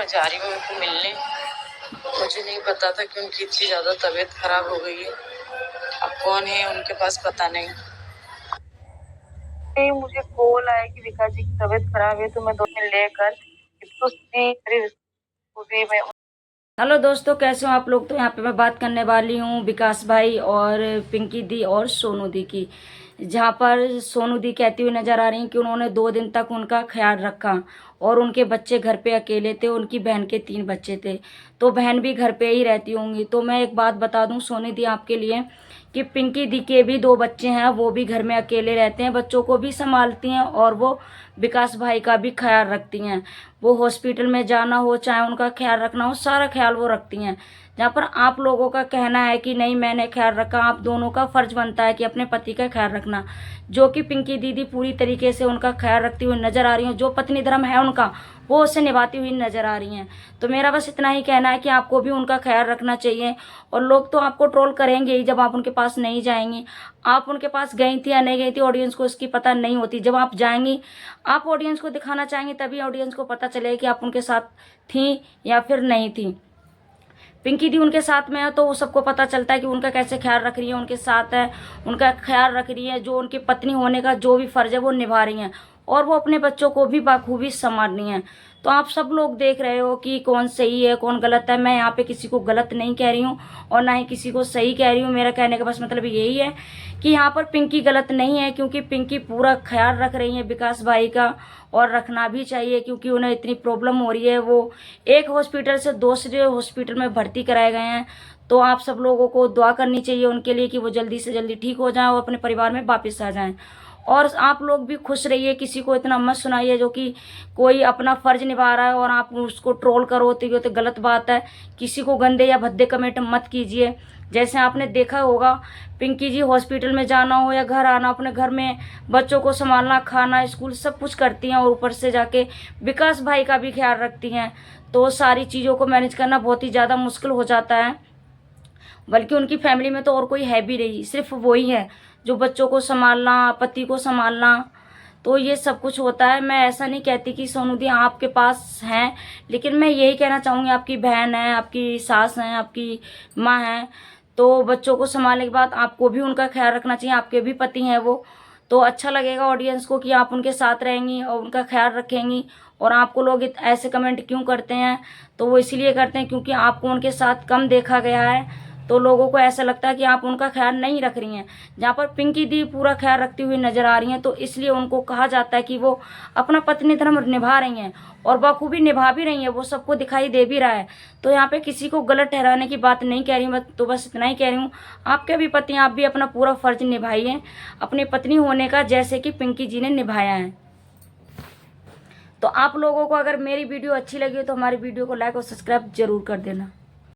जा रही हूँ उनको मिलने। मुझे नहीं पता था कि उनकी इतनी ज़्यादा तबीयत खराब हो गई है। अब कौन है उनके पास पता नहीं। मुझे कॉल आया कि विकास जी की तबीयत खराब है, तो मैं 2 दिन लेकर में। हेलो दोस्तों, कैसे हो आप लोग। तो यहाँ पे मैं बात करने वाली हूँ विकास भाई और पिंकी दी और सोनू दी की, जहाँ पर सोनू दी कहती हुई नजर आ रही कि उन्होंने 2 दिन तक उनका ख्याल रखा और उनके बच्चे घर पे अकेले थे। उनकी बहन के 3 बच्चे थे, तो बहन भी घर पे ही रहती होंगी। तो मैं एक बात बता दूं सोनू दी आपके लिए कि पिंकी दी के भी 2 बच्चे हैं, वो भी घर में अकेले रहते हैं, बच्चों को भी संभालती हैं और वो विकास भाई का भी ख्याल रखती हैं। वो हॉस्पिटल में जाना हो चाहे उनका ख्याल रखना हो, सारा ख्याल वो रखती हैं। जहाँ पर आप लोगों का कहना है कि नहीं मैंने ख्याल रखा, आप दोनों का फर्ज बनता है कि अपने पति का ख्याल रखना, जो कि पिंकी दीदी पूरी तरीके से उनका ख्याल रखती हुई नजर आ रही हैं। जो पत्नी धर्म है उनका, वो उसे निभाती हुई नजर आ रही हैं। तो मेरा बस इतना ही कहना है कि आपको भी उनका ख्याल रखना चाहिए। और लोग तो आपको ट्रोल करेंगे ही जब आप उनके पास नहीं जाएंगी। आप उनके पास गई थी या नहीं गई थी, ऑडियंस को इसकी पता नहीं होती। जब आप जाएंगी, आप ऑडियंस को दिखाना चाहेंगी, तभी ऑडियंस को पता चलेगा कि आप उनके साथ थी या फिर नहीं थी। पिंकी दी उनके साथ में है तो वो सबको पता चलता है कि उनका कैसे ख्याल रख रही है, उनके साथ है, उनका ख्याल रख रही है। जो उनकी पत्नी होने का जो भी फर्ज है वो निभा रही हैं और वो अपने बच्चों को भी बाखूबी संभाल रही हैं। तो आप सब लोग देख रहे हो कि कौन सही है कौन गलत है। मैं यहाँ पे किसी को गलत नहीं कह रही हूँ और ना ही किसी को सही कह रही हूँ। मेरा कहने का बस मतलब यही है कि यहाँ पर पिंकी गलत नहीं है, क्योंकि पिंकी पूरा ख्याल रख रही है विकास भाई का, और रखना भी चाहिए क्योंकि उन्हें इतनी प्रॉब्लम हो रही है। वो एक हॉस्पिटल से दूसरे हॉस्पिटल में भर्ती कराए गए हैं। तो आप सब लोगों को दुआ करनी चाहिए उनके लिए कि वो जल्दी से जल्दी ठीक हो जाएं और अपने परिवार में वापस आ जाएं। और आप लोग भी खुश रहिए, किसी को इतना मत सुनाइए जो कि कोई अपना फर्ज निभा रहा है और आप उसको ट्रोल करो, तो ये तो गलत बात है। किसी को गंदे या भद्दे कमेंट मत कीजिए। जैसे आपने देखा होगा, पिंकी जी हॉस्पिटल में जाना हो या घर आना, अपने घर में बच्चों को संभालना, खाना, स्कूल सब कुछ करती हैं और ऊपर से जाके विकास भाई का भी ख्याल रखती हैं। तो सारी चीज़ों को मैनेज करना बहुत ही ज़्यादा मुश्किल हो जाता है। बल्कि उनकी फैमिली में तो और कोई है भी नहीं, सिर्फ वो ही है जो बच्चों को संभालना, पति को संभालना। तो ये सब कुछ होता है। मैं ऐसा नहीं कहती कि सोनू दी आपके पास हैं, लेकिन मैं यही कहना चाहूँगी, आपकी बहन है, आपकी सास हैं, आपकी माँ हैं, तो बच्चों को संभालने के बाद आपको भी उनका ख्याल रखना चाहिए। आपके भी पति हैं वो, तो अच्छा लगेगा ऑडियंस को कि आप उनके साथ रहेंगी और उनका ख्याल रखेंगी। और आपको लोग ऐसे कमेंट क्यों करते हैं, तो वो इसलिए करते हैं क्योंकि आपको उनके साथ कम देखा गया है, तो लोगों को ऐसा लगता है कि आप उनका ख्याल नहीं रख रही हैं। जहाँ पर पिंकी दी पूरा ख्याल रखती हुई नजर आ रही हैं, तो इसलिए उनको कहा जाता है कि वो अपना पत्नी धर्म निभा रही हैं और बखूबी निभा भी रही हैं, वो सबको दिखाई दे भी रहा है। तो यहाँ पे किसी को गलत ठहराने की बात नहीं कह रही हूँ, तो बस इतना ही कह रही हूँ, आपके भी पति, आप भी अपना पूरा फर्ज निभाइए अपनी पत्नी होने का, जैसे कि पिंकी जी ने निभाया है। तो आप लोगों को अगर मेरी वीडियो अच्छी लगी हो तो हमारी वीडियो को लाइक और सब्सक्राइब जरूर कर देना।